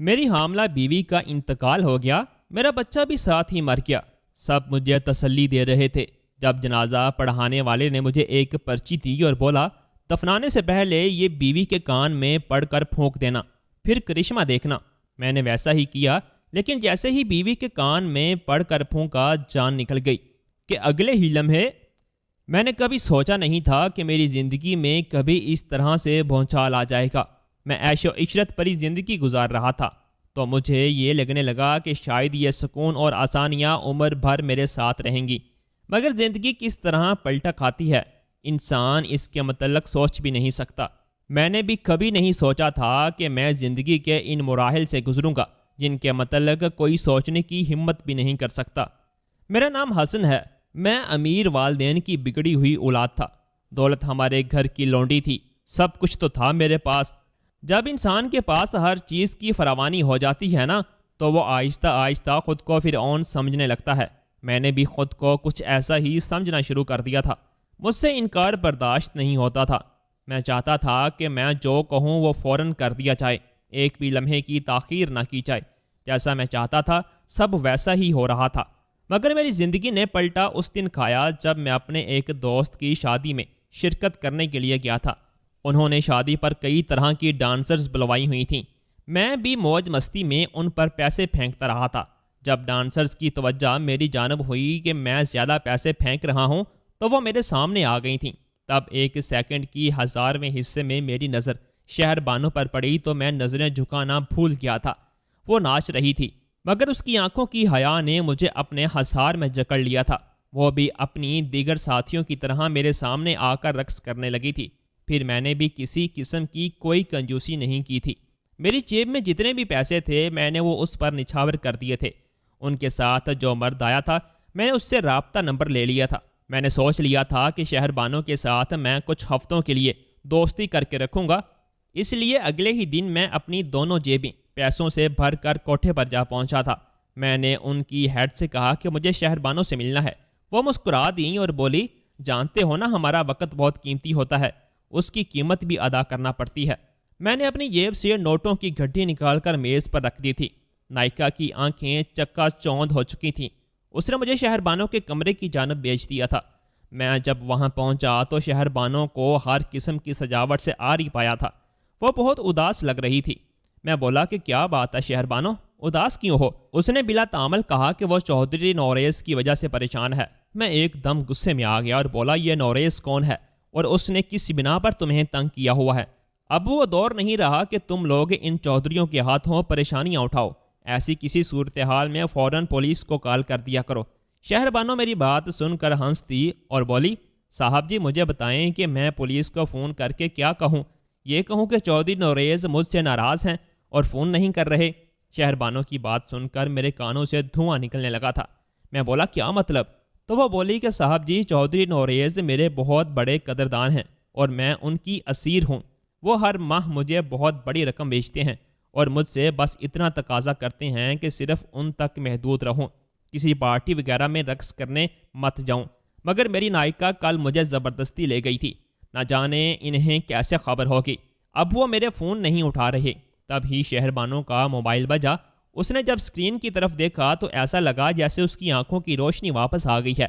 میری حاملہ بیوی کا انتقال ہو گیا، میرا بچہ بھی ساتھ ہی مر گیا۔ سب مجھے تسلی دے رہے تھے جب جنازہ پڑھانے والے نے مجھے ایک پرچی دی اور بولا دفنانے سے پہلے یہ بیوی کے کان میں پڑھ کر پھونک دینا، پھر کرشمہ دیکھنا۔ میں نے ویسا ہی کیا، لیکن جیسے ہی بیوی کے کان میں پڑھ کر پھونکا جان نکل گئی کہ اگلے ہی لمحے میں نے کبھی سوچا نہیں تھا کہ میری زندگی میں کبھی اس طرح سے بھونچال آ جائے گا۔ میں عیش و عشرت بھری زندگی گزار رہا تھا تو مجھے یہ لگنے لگا کہ شاید یہ سکون اور آسانیاں عمر بھر میرے ساتھ رہیں گی، مگر زندگی کس طرح پلٹا کھاتی ہے انسان اس کے متعلق سوچ بھی نہیں سکتا۔ میں نے بھی کبھی نہیں سوچا تھا کہ میں زندگی کے ان مراحل سے گزروں گا جن کے متعلق کوئی سوچنے کی ہمت بھی نہیں کر سکتا۔ میرا نام حسن ہے، میں امیر والدین کی بگڑی ہوئی اولاد تھا۔ دولت ہمارے گھر کی لونڈی تھی، سب کچھ تو تھا میرے پاس۔ جب انسان کے پاس ہر چیز کی فراوانی ہو جاتی ہے نا تو وہ آہستہ آہستہ خود کو فرعون سمجھنے لگتا ہے۔ میں نے بھی خود کو کچھ ایسا ہی سمجھنا شروع کر دیا تھا۔ مجھ سے انکار برداشت نہیں ہوتا تھا۔ میں چاہتا تھا کہ میں جو کہوں وہ فوراً کر دیا جائے، ایک بھی لمحے کی تاخیر نہ کی جائے۔ جیسا میں چاہتا تھا سب ویسا ہی ہو رہا تھا، مگر میری زندگی نے پلٹا اس دن کھایا جب میں اپنے ایک دوست کی شادی میں شرکت کرنے کے لیے گیا تھا۔ انہوں نے شادی پر کئی طرح کی ڈانسرز بلوائی ہوئی تھیں۔ میں بھی موج مستی میں ان پر پیسے پھینکتا رہا تھا۔ جب ڈانسرز کی توجہ میری جانب ہوئی کہ میں زیادہ پیسے پھینک رہا ہوں تو وہ میرے سامنے آ گئی تھیں۔ تب ایک سیکنڈ کی 1000ویں حصے میں میری نظر شہر بانو پر پڑی تو میں نظریں جھکانا بھول گیا تھا۔ وہ ناچ رہی تھی، مگر اس کی آنکھوں کی حیا نے مجھے اپنے حصار میں جکڑ لیا تھا۔ وہ بھی اپنی دیگر ساتھیوں کی طرح میرے سامنے آ کر رقص کرنے لگی تھی۔ پھر میں نے بھی کسی قسم کی کوئی کنجوسی نہیں کی تھی۔ میری جیب میں جتنے بھی پیسے تھے میں نے وہ اس پر نچھاور کر دیے تھے۔ ان کے ساتھ جو مرد آیا تھا میں نے اس سے رابطہ نمبر لے لیا تھا۔ میں نے سوچ لیا تھا کہ شہر بانوں کے ساتھ میں کچھ ہفتوں کے لیے دوستی کر کے رکھوں گا، اس لیے اگلے ہی دن میں اپنی دونوں جیبیں پیسوں سے بھر کر کوٹھے پر جا پہنچا تھا۔ میں نے ان کی ہیڈ سے کہا کہ مجھے شہر بانوں سے ملنا ہے۔ وہ مسکرا دیں اور بولی جانتے ہو نا ہمارا وقت بہت قیمتی ہوتا ہے، اس کی قیمت بھی ادا کرنا پڑتی ہے۔ میں نے اپنی جیب سے نوٹوں کی گھٹی نکال کر میز پر رکھ دی تھی۔ نائکا کی آنکھیں چکا چوند ہو چکی تھیں۔ اس نے مجھے شہر بانوں کے کمرے کی جانب بھیج دیا تھا۔ میں جب وہاں پہنچا تو شہر بانوں کو ہر قسم کی سجاوٹ سے آری پایا تھا۔ وہ بہت اداس لگ رہی تھی۔ میں بولا کہ کیا بات ہے شہر بانو، اداس کیوں ہو؟ اس نے بلا تعامل کہا کہ وہ چودھری نوریز کی وجہ سے پریشان ہے۔ میں ایک دم غصے میں آ گیا اور بولا یہ نوریز کون ہے اور اس نے کس بنا پر تمہیں تنگ کیا ہوا ہے؟ اب وہ دور نہیں رہا کہ تم لوگ ان چودھریوں کے ہاتھوں پریشانیاں اٹھاؤ۔ ایسی کسی صورتحال میں فوراً پولیس کو کال کر دیا کرو۔ شہر بانو میری بات سن کر ہنس دی اور بولی صاحب جی مجھے بتائیں کہ میں پولیس کو فون کر کے کیا کہوں؟ یہ کہوں کہ چودھری نوریز مجھ سے ناراض ہیں اور فون نہیں کر رہے؟ شہر بانو کی بات سن کر میرے کانوں سے دھواں نکلنے لگا تھا۔ میں بولا کیا مطلب؟ تو وہ بولی کہ صاحب جی چودھری نوریز میرے بہت بڑے قدردان ہیں اور میں ان کی اسیر ہوں۔ وہ ہر ماہ مجھے بہت بڑی رقم بیچتے ہیں اور مجھ سے بس اتنا تقاضا کرتے ہیں کہ صرف ان تک محدود رہوں، کسی پارٹی وغیرہ میں رقص کرنے مت جاؤں۔ مگر میری نائکا کل مجھے زبردستی لے گئی تھی، نہ جانے انہیں کیسے خبر ہوگی۔ اب وہ میرے فون نہیں اٹھا رہے۔ تب ہی شہر بانو کا موبائل بجا۔ اس نے جب اسکرین کی طرف دیکھا تو ایسا لگا جیسے اس کی آنکھوں کی روشنی واپس آ گئی ہے۔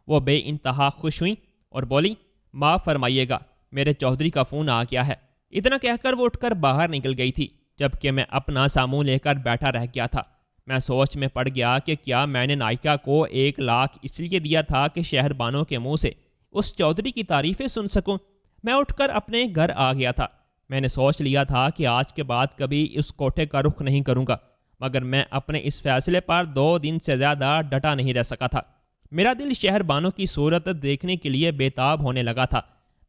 وہ بے انتہا خوش ہوئی اور بولی معاف فرمائیے گا میرے چودھری کا فون آ گیا ہے۔ اتنا کہہ کر وہ اٹھ کر باہر نکل گئی تھی، جبکہ میں اپنا ساموں لے کر بیٹھا رہ گیا تھا۔ میں سوچ میں پڑ گیا کہ کیا میں نے نائکا کو 1 لاکھ اس لیے دیا تھا کہ شہر بانو کے منہ سے اس چودھری کی تعریفیں سن سکوں؟ میں اٹھ کر اپنے گھر آ گیا تھا۔ میں نے سوچ لیا تھا کہ آج کے بعد کبھی اس کوٹھے کا رخ نہیں کروں گا، مگر میں اپنے اس فیصلے پر 2 دن سے زیادہ ڈٹا نہیں رہ سکا تھا۔ میرا دل شہر بانو کی صورت دیکھنے کے لیے بےتاب ہونے لگا تھا۔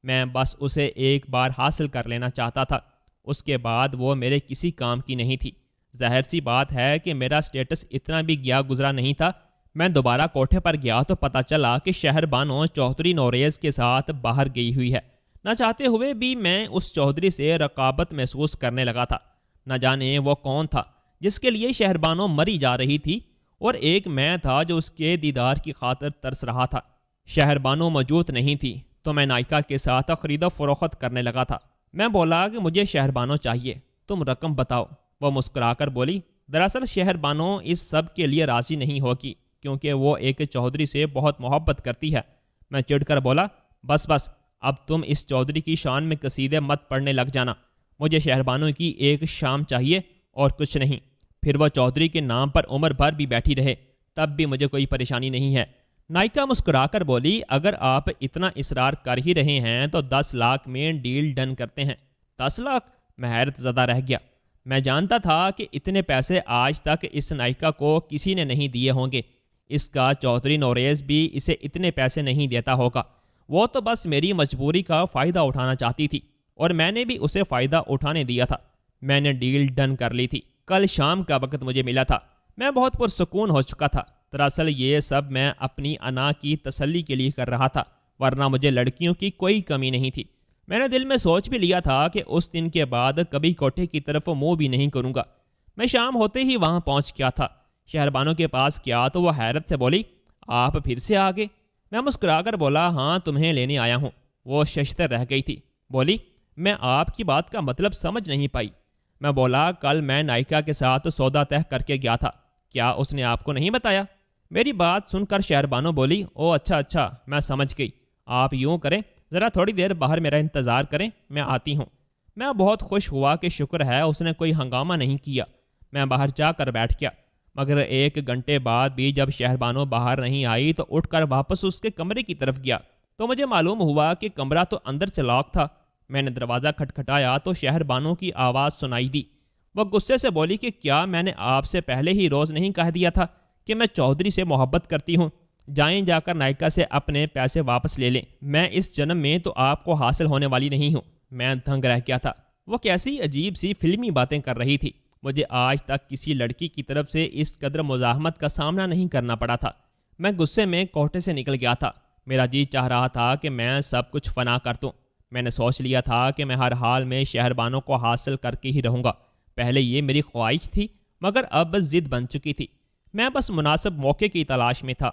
میں بس اسے ایک بار حاصل کر لینا چاہتا تھا، اس کے بعد وہ میرے کسی کام کی نہیں تھی۔ ظاہر سی بات ہے کہ میرا سٹیٹس اتنا بھی گیا گزرا نہیں تھا۔ میں دوبارہ کوٹھے پر گیا تو پتہ چلا کہ شہر بانو چودھری نوریز کے ساتھ باہر گئی ہوئی ہے۔ نہ چاہتے ہوئے بھی میں اس چودھری سے رقابت محسوس کرنے لگا تھا۔ نہ جانے وہ کون تھا جس کے لیے شہر بانو مری جا رہی تھی اور ایک میں تھا جو اس کے دیدار کی خاطر ترس رہا تھا۔ شہر بانو موجود نہیں تھی تو میں نائکا کے ساتھ خرید و فروخت کرنے لگا تھا۔ میں بولا کہ مجھے شہر بانو چاہیے، تم رقم بتاؤ۔ وہ مسکرا کر بولی، دراصل شہر بانو اس سب کے لیے راضی نہیں ہوگی کیونکہ وہ ایک چودھری سے بہت محبت کرتی ہے۔ میں چڑھ کر بولا، بس بس، اب تم اس چودھری کی شان میں قصیدے مت پڑھنے لگ جانا۔ مجھے شہر بانو کی ایک شام چاہیے اور کچھ نہیں، پھر وہ چودھری کے نام پر عمر بھر بھی بیٹھی رہے، تب بھی مجھے کوئی پریشانی نہیں ہے۔ نائکا مسکرا کر بولی، اگر آپ اتنا اصرار کر ہی رہے ہیں تو 10 لاکھ میں ڈیل ڈن کرتے ہیں۔ 10 لاکھ؟ میں حیرت زدہ رہ گیا۔ میں جانتا تھا کہ اتنے پیسے آج تک اس نائکا کو کسی نے نہیں دیے ہوں گے۔ اس کا چودھری نوریز بھی اسے اتنے پیسے نہیں دیتا ہوگا۔ وہ تو بس میری مجبوری کا فائدہ اٹھانا چاہتی تھی اور میں نے بھی اسے فائدہ اٹھانے دیا تھا۔ میں نے ڈیل ڈن کر لی تھی۔ کل شام کا وقت مجھے ملا تھا۔ میں بہت پرسکون ہو چکا تھا۔ دراصل یہ سب میں اپنی انا کی تسلی کے لیے کر رہا تھا، ورنہ مجھے لڑکیوں کی کوئی کمی نہیں تھی۔ میں نے دل میں سوچ بھی لیا تھا کہ اس دن کے بعد کبھی کوٹھے کی طرف منہ بھی نہیں کروں گا۔ میں شام ہوتے ہی وہاں پہنچ گیا تھا۔ شہر بانو کے پاس کیا تو وہ حیرت سے بولی، آپ پھر سے آ گئے؟ میں مسکرا کر بولا، ہاں، تمہیں لینے آیا ہوں۔ وہ ششتر رہ گئی تھی۔ بولی، میں آپ کی بات کا مطلب سمجھ نہیں پائی۔ میں بولا، کل میں نائکا کے ساتھ سودا طے کر کے گیا تھا، کیا اس نے آپ کو نہیں بتایا؟ میری بات سن کر شہر بانو بولی، او اچھا، میں سمجھ گئی۔ آپ یوں کریں، ذرا تھوڑی دیر باہر میرا انتظار کریں، میں آتی ہوں۔ میں بہت خوش ہوا کہ شکر ہے اس نے کوئی ہنگامہ نہیں کیا۔ میں باہر جا کر بیٹھ گیا، مگر 1 گھنٹے بعد بھی جب شہر بانو باہر نہیں آئی تو اٹھ کر واپس اس کے کمرے کی طرف گیا تو مجھے معلوم ہوا کہ کمرہ تو اندر سے لاک تھا۔ میں نے دروازہ کھٹکھٹایا تو شہر بانو کی آواز سنائی دی۔ وہ غصے سے بولی کہ کیا میں نے آپ سے پہلے ہی روز نہیں کہہ دیا تھا کہ میں چودھری سے محبت کرتی ہوں؟ جائیں جا کر نائکا سے اپنے پیسے واپس لے لیں، میں اس جنم میں تو آپ کو حاصل ہونے والی نہیں ہوں۔ میں دھنگ رہ گیا تھا۔ وہ کیسی عجیب سی فلمی باتیں کر رہی تھی۔ مجھے آج تک کسی لڑکی کی طرف سے اس قدر مزاحمت کا سامنا نہیں کرنا پڑا تھا۔ میں غصے میں کوٹھے سے نکل گیا تھا۔ میرا جی چاہ رہا تھا کہ میں سب کچھ فنا کر دوں۔ میں نے سوچ لیا تھا کہ میں ہر حال میں شہر بانو کو حاصل کر کے ہی رہوں گا۔ پہلے یہ میری خواہش تھی، مگر اب ضد بن چکی تھی۔ میں بس مناسب موقع کی تلاش میں تھا۔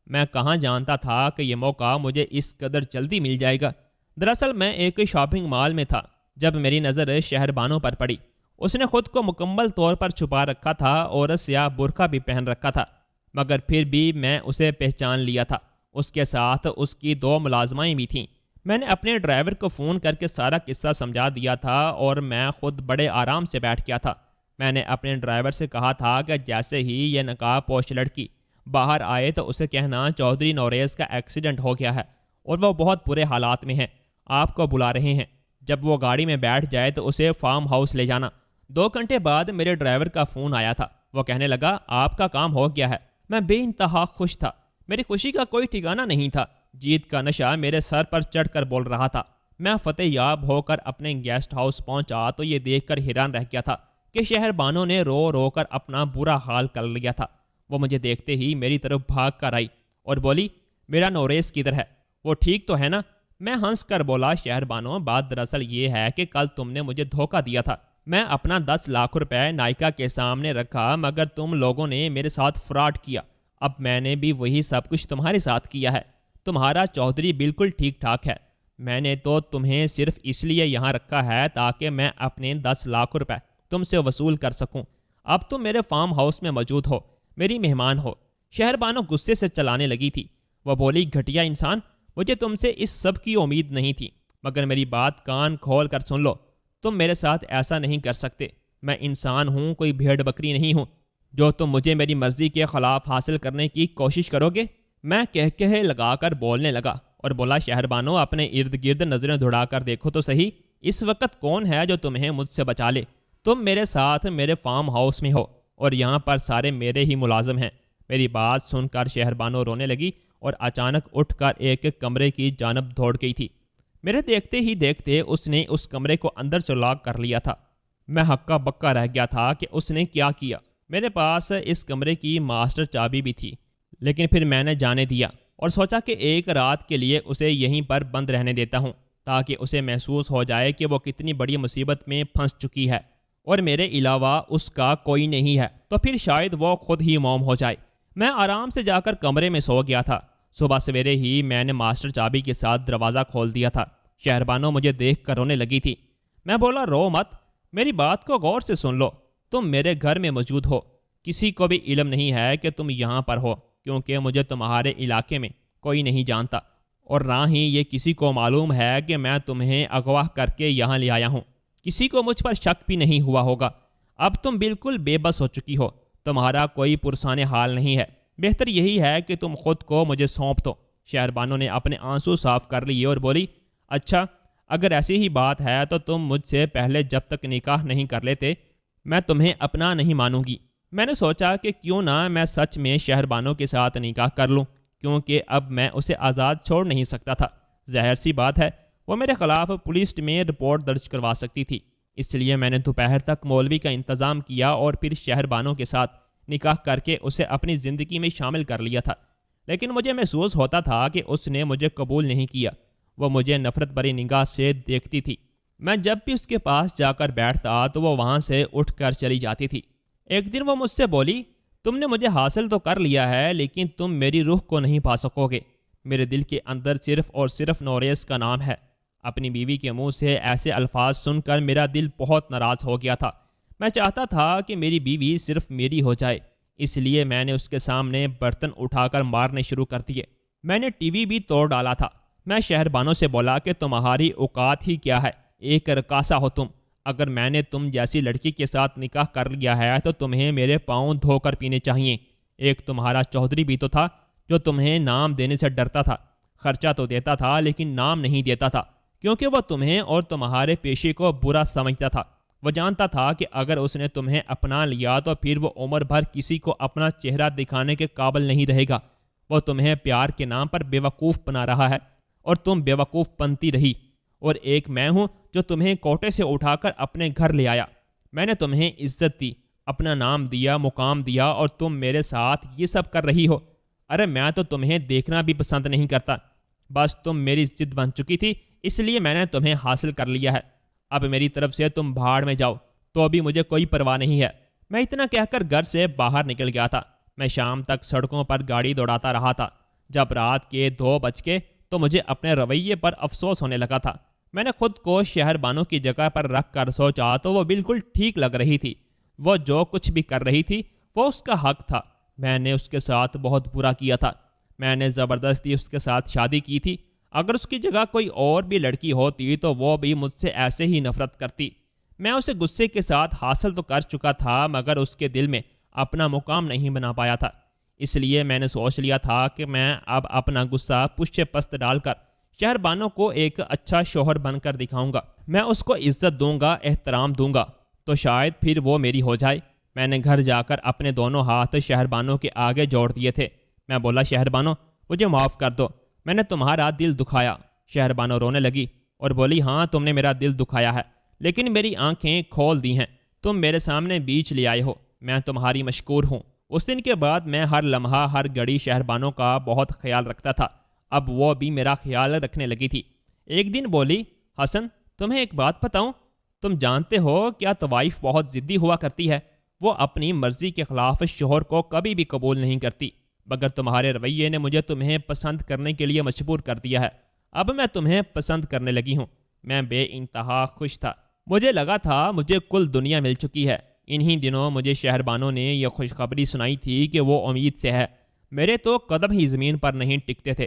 میں کہاں جانتا تھا کہ یہ موقع مجھے اس قدر جلدی مل جائے گا۔ دراصل میں ایک شاپنگ مال میں تھا جب میری نظر شہر بانو پر پڑی۔ اس نے خود کو مکمل طور پر چھپا رکھا تھا اور سیاہ برقع بھی پہن رکھا تھا، مگر پھر بھی میں اسے پہچان لیا تھا۔ اس کے ساتھ اس کی 2 ملازمائیں بھی تھیں۔ میں نے اپنے ڈرائیور کو فون کر کے سارا قصہ سمجھا دیا تھا اور میں خود بڑے آرام سے بیٹھ گیا تھا۔ میں نے اپنے ڈرائیور سے کہا تھا کہ جیسے ہی یہ نقاب پوش لڑکی باہر آئے تو اسے کہنا چودھری نوریز کا ایکسیڈنٹ ہو گیا ہے اور وہ بہت برے حالات میں ہیں، آپ کو بلا رہے ہیں۔ جب وہ گاڑی میں بیٹھ جائے تو اسے فارم ہاؤس لے جانا۔ 2 گھنٹے بعد میرے ڈرائیور کا فون آیا تھا۔ وہ کہنے لگا، آپ کا کام ہو گیا ہے۔ میں بے انتہا خوش تھا۔ میری خوشی کا کوئی ٹھکانہ نہیں تھا۔ جیت کا نشہ میرے سر پر چڑھ کر بول رہا تھا۔ میں فتح یاب ہو کر اپنے گیسٹ ہاؤس پہنچا تو یہ دیکھ کر حیران رہ گیا تھا کہ شہر بانو نے رو رو کر اپنا برا حال کر لیا تھا۔ وہ مجھے دیکھتے ہی میری طرف بھاگ کر آئی اور بولی، میرا نوریز کدھر ہے؟ وہ ٹھیک تو ہے نا؟ میں ہنس کر بولا، شہر بانو، بات دراصل یہ ہے کہ کل تم نے مجھے دھوکہ دیا تھا۔ میں اپنا 10 لاکھ روپے نائکا کے سامنے رکھا، مگر تم لوگوں نے میرے ساتھ فراڈ کیا۔ اب میں نے بھی وہی سب کچھ تمہارے ساتھ کیا ہے۔ تمہارا چودھری بالکل ٹھیک ٹھاک ہے۔ میں نے تو تمہیں صرف اس لیے یہاں رکھا ہے تاکہ میں اپنے 10 لاکھ روپے تم سے وصول کر سکوں۔ اب تم میرے فارم ہاؤس میں موجود ہو، میری مہمان ہو۔ شہر بانو غصے سے چلانے لگی تھی۔ وہ بولی، گھٹیا انسان، مجھے تم سے اس سب کی امید نہیں تھی، مگر میری بات کان کھول کر سن لو۔ تم میرے ساتھ ایسا نہیں کر سکتے۔ میں انسان ہوں، کوئی بھیڑ بکری نہیں ہوں جو تم مجھے میری مرضی کے خلاف حاصل کرنے کی کوشش کرو گے۔ میں کہے لگا کر بولنے لگا اور بولا، شہر بانو، اپنے ارد گرد نظریں دوڑا کر دیکھو تو صحیح، اس وقت کون ہے جو تمہیں مجھ سے بچا لے؟ تم میرے ساتھ میرے فارم ہاؤس میں ہو اور یہاں پر سارے میرے ہی ملازم ہیں۔ میری بات سن کر شہر بانو رونے لگی اور اچانک اٹھ کر ایک کمرے کی جانب دوڑ گئی تھی۔ میرے دیکھتے ہی دیکھتے اس نے اس کمرے کو اندر سے لاک کر لیا تھا۔ میں ہکا بکا رہ گیا تھا کہ اس نے کیا کیا۔ میرے پاس اس کمرے کی ماسٹر چابی بھی تھی، لیکن پھر میں نے جانے دیا اور سوچا کہ ایک رات کے لیے اسے یہیں پر بند رہنے دیتا ہوں تاکہ اسے محسوس ہو جائے کہ وہ کتنی بڑی مصیبت میں پھنس چکی ہے اور میرے علاوہ اس کا کوئی نہیں ہے، تو پھر شاید وہ خود ہی موم ہو جائے۔ میں آرام سے جا کر کمرے میں سو گیا تھا۔ صبح سویرے ہی میں نے ماسٹر چابی کے ساتھ دروازہ کھول دیا تھا۔ شہر بانو مجھے دیکھ کر رونے لگی تھی۔ میں بولا، رو مت، میری بات کو غور سے سن لو۔ تم میرے گھر میں موجود ہو۔ کسی کو بھی علم نہیں ہے کہ تم یہاں پر ہو، کیونکہ مجھے تمہارے علاقے میں کوئی نہیں جانتا، اور نہ ہی یہ کسی کو معلوم ہے کہ میں تمہیں اغوا کر کے یہاں لے آیا ہوں۔ کسی کو مجھ پر شک بھی نہیں ہوا ہوگا۔ اب تم بالکل بے بس ہو چکی ہو، تمہارا کوئی پرسان حال نہیں ہے۔ بہتر یہی ہے کہ تم خود کو مجھے سونپ دو۔ شہر بانو نے اپنے آنسو صاف کر لیے اور بولی، اچھا، اگر ایسی ہی بات ہے تو تم مجھ سے پہلے جب تک نکاح نہیں کر لیتے میں تمہیں اپنا نہیں مانوں گی۔ میں نے سوچا کہ کیوں نہ میں سچ میں شہر بانو کے ساتھ نکاح کر لوں، کیونکہ اب میں اسے آزاد چھوڑ نہیں سکتا تھا۔ ظاہر سی بات ہے وہ میرے خلاف پولیس میں رپورٹ درج کروا سکتی تھی، اس لیے میں نے دوپہر تک مولوی کا انتظام کیا اور پھر شہر بانو کے ساتھ نکاح کر کے اسے اپنی زندگی میں شامل کر لیا تھا۔ لیکن مجھے محسوس ہوتا تھا کہ اس نے مجھے قبول نہیں کیا، وہ مجھے نفرت بھری نگاہ سے دیکھتی تھی۔ میں جب بھی اس کے پاس جا کر بیٹھتا تو وہ وہاں سے اٹھ کر چلی جاتی تھی۔ ایک دن وہ مجھ سے بولی، تم نے مجھے حاصل تو کر لیا ہے لیکن تم میری روح کو نہیں پا سکو گے۔ میرے دل کے اندر صرف اور صرف نوریس کا نام ہے۔ اپنی بیوی کے منہ سے ایسے الفاظ سن کر میرا دل بہت ناراض ہو گیا تھا۔ میں چاہتا تھا کہ میری بیوی صرف میری ہو جائے، اس لیے میں نے اس کے سامنے برتن اٹھا کر مارنے شروع کر دیے۔ میں نے ٹی وی بھی توڑ ڈالا تھا۔ میں شہر بانو سے بولا کہ تمہاری اوقات ہی کیا ہے، ایک رقاصہ ہو تم۔ اگر میں نے تم جیسی لڑکی کے ساتھ نکاح کر لیا ہے تو تمہیں میرے پاؤں دھو کر پینے چاہیے۔ ایک تمہارا چودھری بھی تو تھا جو تمہیں نام دینے سے ڈرتا تھا۔ خرچہ تو دیتا تھا لیکن نام نہیں دیتا تھا، کیونکہ وہ تمہیں اور تمہارے پیشے کو برا سمجھتا تھا۔ وہ جانتا تھا کہ اگر اس نے تمہیں اپنا لیا تو پھر وہ عمر بھر کسی کو اپنا چہرہ دکھانے کے قابل نہیں رہے گا۔ وہ تمہیں پیار کے نام پر بے وقوف بنا رہا ہے اور تم بے وقوف بنتی رہی، اور ایک میں ہوں جو تمہیں کوٹے سے اٹھا کر اپنے گھر لے آیا۔ میں نے تمہیں عزت دی، اپنا نام دیا، مقام دیا، اور تم میرے ساتھ یہ سب کر رہی ہو۔ ارے میں تو تمہیں دیکھنا بھی پسند نہیں کرتا، بس تم میری ضد بن چکی تھی، اس لیے میں نے تمہیں حاصل کر لیا ہے۔ اب میری طرف سے تم بھاڑ میں جاؤ، تو ابھی مجھے کوئی پرواہ نہیں ہے۔ میں اتنا کہہ کر گھر سے باہر نکل گیا تھا۔ میں شام تک سڑکوں پر گاڑی دوڑاتا رہا تھا۔ جب رات کے 2 بج کے تو مجھے اپنے رویے پر افسوس ہونے لگا تھا۔ میں نے خود کو شہر بانو کی جگہ پر رکھ کر سوچا تو وہ بالکل ٹھیک لگ رہی تھی۔ وہ جو کچھ بھی کر رہی تھی وہ اس کا حق تھا۔ میں نے اس کے ساتھ بہت برا کیا تھا۔ میں نے زبردستی اس کے ساتھ شادی کی تھی۔ اگر اس کی جگہ کوئی اور بھی لڑکی ہوتی تو وہ بھی مجھ سے ایسے ہی نفرت کرتی۔ میں اسے غصے کے ساتھ حاصل تو کر چکا تھا، مگر اس کے دل میں اپنا مقام نہیں بنا پایا تھا۔ اس لیے میں نے سوچ لیا تھا کہ میں اب اپنا غصہ پشت پست ڈال کر شہر بانو کو ایک اچھا شوہر بن کر دکھاؤں گا۔ میں اس کو عزت دوں گا، احترام دوں گا، تو شاید پھر وہ میری ہو جائے۔ میں نے گھر جا کر اپنے دونوں ہاتھ شہر بانو کے آگے جوڑ دیے تھے۔ میں بولا، شہر بانو، مجھے معاف کر دو، میں نے تمہارا دل دکھایا۔ شہر بانو رونے لگی اور بولی، ہاں تم نے میرا دل دکھایا ہے، لیکن میری آنکھیں کھول دی ہیں۔ تم میرے سامنے بیچ لے آئے ہو، میں تمہاری مشکور ہوں۔ اس دن کے بعد میں ہر لمحہ ہر گھڑی شہر بانو کا بہت خیال رکھتا تھا۔ اب وہ بھی میرا خیال رکھنے لگی تھی۔ ایک دن بولی، حسن، تمہیں ایک بات بتاؤں؟ تم جانتے ہو کیا طوائف بہت ضدی ہوا کرتی ہے؟ وہ اپنی مرضی کے خلاف شوہر کو کبھی بھی قبول نہیں کرتی، مگر تمہارے رویے نے مجھے تمہیں پسند کرنے کے لیے مجبور کر دیا ہے۔ اب میں تمہیں پسند کرنے لگی ہوں۔ میں بے انتہا خوش تھا۔ مجھے لگا تھا مجھے کل دنیا مل چکی ہے۔ انہی دنوں مجھے شہر بانو نے یہ خوشخبری سنائی تھی کہ وہ امید سے ہے۔ میرے تو قدم ہی زمین پر نہیں ٹکتے تھے۔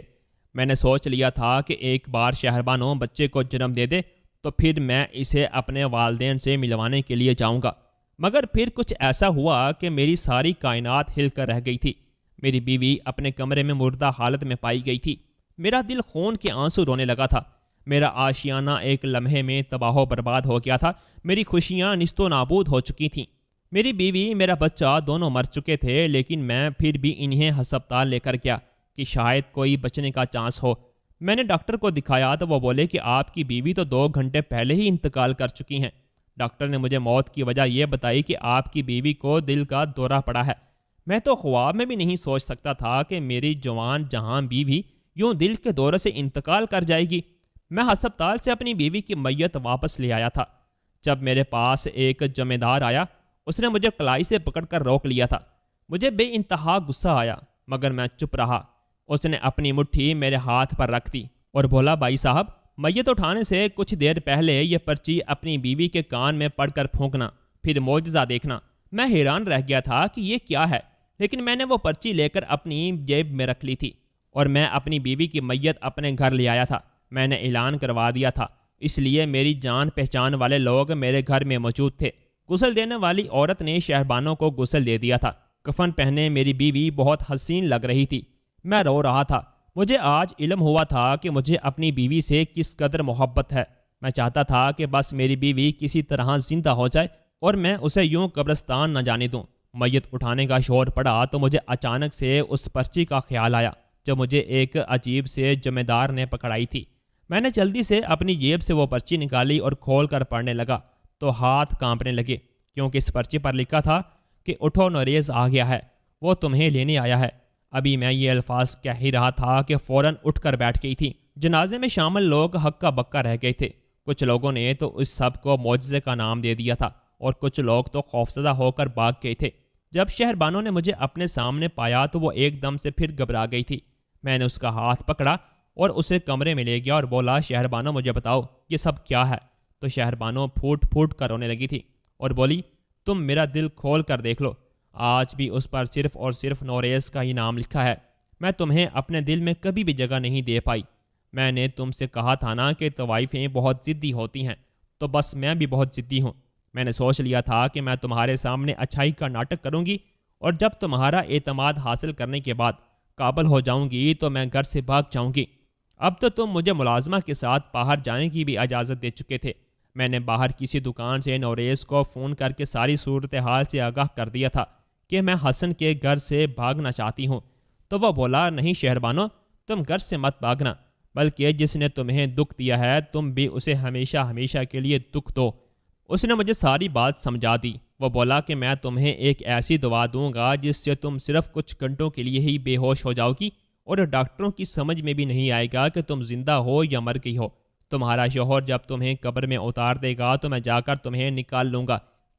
میں نے سوچ لیا تھا کہ ایک بار شہر بانو بچے کو جنم دے دے تو پھر میں اسے اپنے والدین سے ملوانے کے لیے جاؤں گا، مگر پھر کچھ ایسا ہوا کہ میری ساری کائنات ہل کر رہ گئی تھی۔ میری بیوی اپنے کمرے میں مردہ حالت میں پائی گئی تھی۔ میرا دل خون کے آنسو رونے لگا تھا۔ میرا آشیانہ ایک لمحے میں تباہ و برباد ہو گیا تھا۔ میری خوشیاں نیست و نابود ہو چکی تھیں۔ میری بیوی، میرا بچہ دونوں مر چکے تھے، لیکن میں پھر بھی انہیں ہسپتال لے کر گیا کہ شاید کوئی بچنے کا چانس ہو۔ میں نے ڈاکٹر کو دکھایا تو وہ بولے کہ آپ کی بیوی تو 2 گھنٹے پہلے ہی انتقال کر چکی ہیں۔ ڈاکٹر نے مجھے موت کی وجہ یہ بتائی کہ آپ کی بیوی کو دل کا دورہ پڑا ہے۔ میں تو خواب میں بھی نہیں سوچ سکتا تھا کہ میری جوان جہاں بیوی یوں دل کے دورے سے انتقال کر جائے گی۔ میں ہسپتال سے اپنی بیوی کی میت واپس لے آیا تھا۔ جب میرے پاس ایک جمیندار آیا، اس نے مجھے کلائی سے پکڑ کر روک لیا تھا۔ مجھے بے انتہا غصہ آیا، مگر میں چپ رہا۔ اس نے اپنی مٹھی میرے ہاتھ پر رکھ دی اور بولا، بھائی صاحب، میت اٹھانے سے کچھ دیر پہلے یہ پرچی اپنی بیوی کے کان میں پڑھ کر پھونکنا، پھر معجزہ دیکھنا۔ میں حیران رہ گیا تھا کہ یہ کیا ہے، لیکن میں نے وہ پرچی لے کر اپنی جیب میں رکھ لی تھی اور میں اپنی بیوی کی میت اپنے گھر لے آیا تھا۔ میں نے اعلان کروا دیا تھا، اس لیے میری جان پہچان والے لوگ میرے گھر میں موجود تھے۔ غسل دینے والی عورت نے شہربانوں کو غسل دے دیا تھا۔ کفن پہنے میری بیوی بہت حسین لگ رہی تھی۔ میں رو رہا تھا۔ مجھے آج علم ہوا تھا کہ مجھے اپنی بیوی سے کس قدر محبت ہے۔ میں چاہتا تھا کہ بس میری بیوی کسی طرح زندہ ہو جائے اور میں اسے یوں قبرستان نہ جانے دوں۔ میت اٹھانے کا شور پڑا تو مجھے اچانک سے اس پرچی کا خیال آیا جو مجھے ایک عجیب سے ذمہ دار نے پکڑائی تھی۔ میں نے جلدی سے اپنی جیب سے وہ پرچی نکالی اور کھول کر پڑھنے لگا تو ہاتھ کانپنے لگے، کیونکہ اس پرچی پر لکھا تھا کہ اٹھو نوریز آ گیا ہے، وہ تمہیں لینے آیا ہے۔ ابھی میں یہ الفاظ کہہ ہی رہا تھا کہ فوراً اٹھ کر بیٹھ گئی تھی۔ جنازے میں شامل لوگ ہکا بکا رہ گئے تھے۔ کچھ لوگوں نے تو اس سب کو معجزے کا نام دے دیا تھا اور کچھ لوگ تو خوفزدہ ہو کر بھاگ گئے تھے۔ جب شہربانوں نے مجھے اپنے سامنے پایا تو وہ ایک دم سے پھر گھبرا گئی تھی۔ میں نے اس کا ہاتھ پکڑا اور اسے کمرے میں لے گیا اور بولا، شہربانو مجھے بتاؤ یہ سب کیا ہے؟ تو شہربانو پھوٹ پھوٹ کر رونے لگی تھی اور بولی، تم میرا دل کھول کر دیکھ لو، آج بھی اس پر صرف اور صرف نوریز کا ہی نام لکھا ہے۔ میں تمہیں اپنے دل میں کبھی بھی جگہ نہیں دے پائی۔ میں نے تم سے کہا تھا نا کہ طوائفیں بہت ضدی ہوتی ہیں، تو بس میں بھی بہت ضدی ہوں۔ میں نے سوچ لیا تھا کہ میں تمہارے سامنے اچھائی کا ناٹک کروں گی اور جب تمہارا اعتماد حاصل کرنے کے بعد قابل ہو جاؤں گی تو میں گھر سے بھاگ جاؤں گی۔ اب تو تم مجھے ملازمہ کے ساتھ باہر جانے کی بھی اجازت دے چکے تھے۔ میں نے باہر کسی دکان سے نوریز کو فون کر کے ساری صورتحال سے آگاہ کر دیا تھا کہ میں حسن کے گھر سے بھاگنا چاہتی ہوں۔ تو وہ بولا، نہیں شہربانو، تم گھر سے مت بھاگنا، بلکہ جس نے تمہیں دکھ دیا ہے تم بھی اسے ہمیشہ ہمیشہ کے لیے دکھ دو۔ اس نے مجھے ساری بات سمجھا دی۔ وہ بولا کہ میں تمہیں ایک ایسی دوا دوں گا جس سے تم صرف کچھ گھنٹوں کے لیے ہی بے ہوش ہو جاؤ گی اور ڈاکٹروں کی سمجھ میں بھی نہیں آئے گا کہ تم زندہ ہو یا مر گئی ہو۔ تمہارا شوہر جب تمہیں قبر میں اتار دے گا تو میں جا کر تمہیں نکال لوں گا۔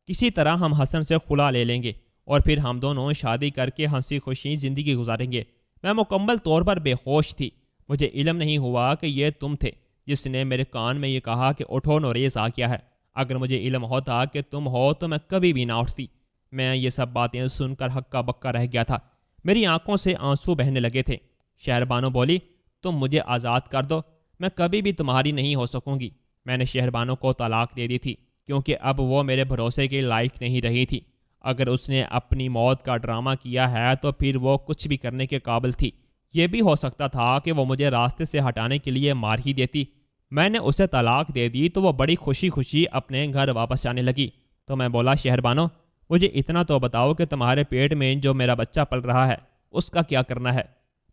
کسی طرح ہم حسن سے خلا لے لیں گے اور پھر ہم دونوں شادی کر کے ہنسی خوشی زندگی گزاریں گے۔ میں مکمل طور پر بے ہوش تھی۔ مجھے علم نہیں ہوا کہ یہ تم تھے جس نے میرے کان میں یہ کہا کہ اٹھو نوریز آ گیا ہے۔ اگر مجھے علم ہوتا کہ تم ہو تو میں کبھی بھی نہ اٹھتی۔ میں یہ سب باتیں سن کر ہکا بکا رہ گیا تھا۔ میری آنکھوں سے آنسو بہنے لگے تھے۔ شہربانو بولی، تم مجھے آزاد کر دو، میں کبھی بھی تمہاری نہیں ہو سکوں گی۔ میں نے شہربانو کو طلاق دے دی تھی کیونکہ اب وہ میرے بھروسے کے لائق نہیں رہی تھی۔ اگر اس نے اپنی موت کا ڈرامہ کیا ہے تو پھر وہ کچھ بھی کرنے کے قابل تھی۔ یہ بھی ہو سکتا تھا کہ وہ مجھے راستے سے ہٹانے کے لیے مار ہی دیتی۔ میں نے اسے طلاق دے دی تو وہ بڑی خوشی خوشی اپنے گھر واپس جانے لگی۔ تو میں بولا، شہربانو مجھے اتنا تو بتاؤ کہ تمہارے پیٹ میں جو میرا بچہ پل رہا ہے اس کا کیا کرنا ہے؟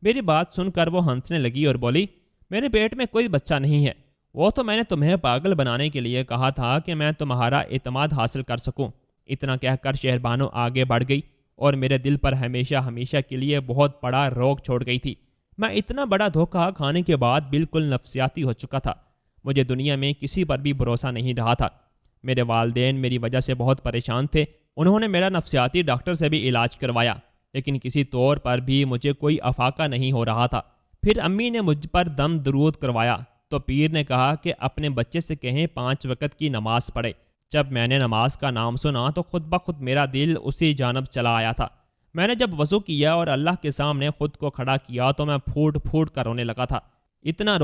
میری بات سن کر وہ ہنسنے لگی اور بولی، میرے پیٹ میں کوئی بچہ نہیں ہے، وہ تو میں نے تمہیں پاگل بنانے کے لیے کہا تھا کہ میں تمہارا اعتماد حاصل کر سکوں۔ اتنا کہہ کر شہربانو آگے بڑھ گئی اور میرے دل پر ہمیشہ ہمیشہ کے لیے بہت بڑا روگ چھوڑ گئی تھی۔ میں اتنا بڑا دھوکہ کھانے کے بعد بالکل نفسیاتی ہو چکا تھا۔ مجھے دنیا میں کسی پر بھی بھروسہ نہیں رہا تھا۔ میرے والدین میری وجہ سے بہت پریشان تھے۔ انہوں نے میرا نفسیاتی ڈاکٹر سے بھی علاج کروایا، لیکن کسی طور پر بھی مجھے کوئی افاقہ نہیں ہو رہا تھا۔ پھر امی نے مجھ پر دم درود کروایا تو پیر نے کہا کہ اپنے بچے سے کہیں 5 وقت کی نماز پڑھے۔ جب میں نے نماز کا نام سنا تو خود بخود میرا دل اسی جانب چلا آیا تھا۔ میں نے جب وضو کیا اور اللہ کے سامنے خود کو کھڑا کیا تو میں پھوٹ پھوٹ کر رونے لگا تھا۔ اتنا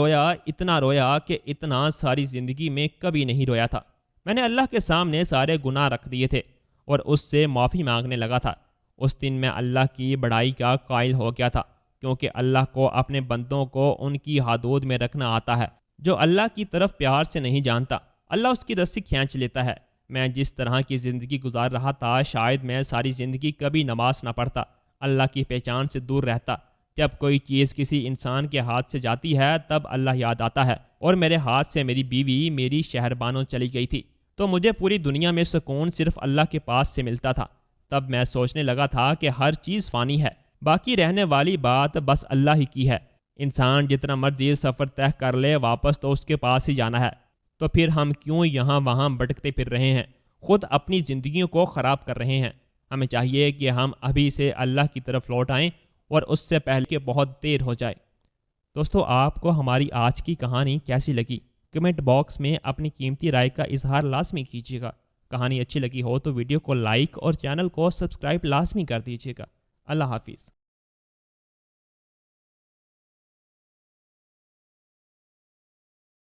رویا کہ اتنا ساری زندگی میں کبھی نہیں رویا تھا۔ میں نے اللہ کے سامنے سارے گناہ رکھ دیے تھے اور اس سے معافی مانگنے لگا تھا۔ اس دن میں اللہ کی بڑائی کا قائل ہو گیا تھا، کیونکہ اللہ کو اپنے بندوں کو ان کی حدود میں رکھنا آتا ہے۔ جو اللہ کی طرف پیار سے نہیں جانتا، اللہ اس کی رسی کھینچ لیتا ہے۔ میں جس طرح کی زندگی گزار رہا تھا، شاید میں ساری زندگی کبھی نماز نہ پڑھتا، اللہ کی پہچان سے دور رہتا۔ جب کوئی چیز کسی انسان کے ہاتھ سے جاتی ہے تب اللہ یاد آتا ہے، اور میرے ہاتھ سے میری بیوی میری شہربانو چلی گئی تھی تو مجھے پوری دنیا میں سکون صرف اللہ کے پاس سے ملتا تھا۔ تب میں سوچنے لگا تھا کہ ہر چیز فانی ہے، باقی رہنے والی بات بس اللہ ہی کی ہے۔ انسان جتنا مرضی سفر طے کر لے، واپس تو اس کے پاس ہی جانا ہے، تو پھر ہم کیوں یہاں وہاں بھٹکتے پھر رہے ہیں، خود اپنی زندگیوں کو خراب کر رہے ہیں۔ ہمیں چاہیے کہ ہم ابھی سے اللہ کی طرف لوٹ آئیں اور اس سے پہلے کہ بہت دیر ہو جائے۔ دوستو، آپ کو ہماری آج کی کہانی کیسی لگی؟ کمنٹ باکس میں اپنی قیمتی رائے کا اظہار لازمی کیجیے گا۔ کہانی اچھی لگی ہو تو ویڈیو کو لائک اور چینل کو سبسکرائب لازمی کر دیجیے گا۔ اللہ حافظ۔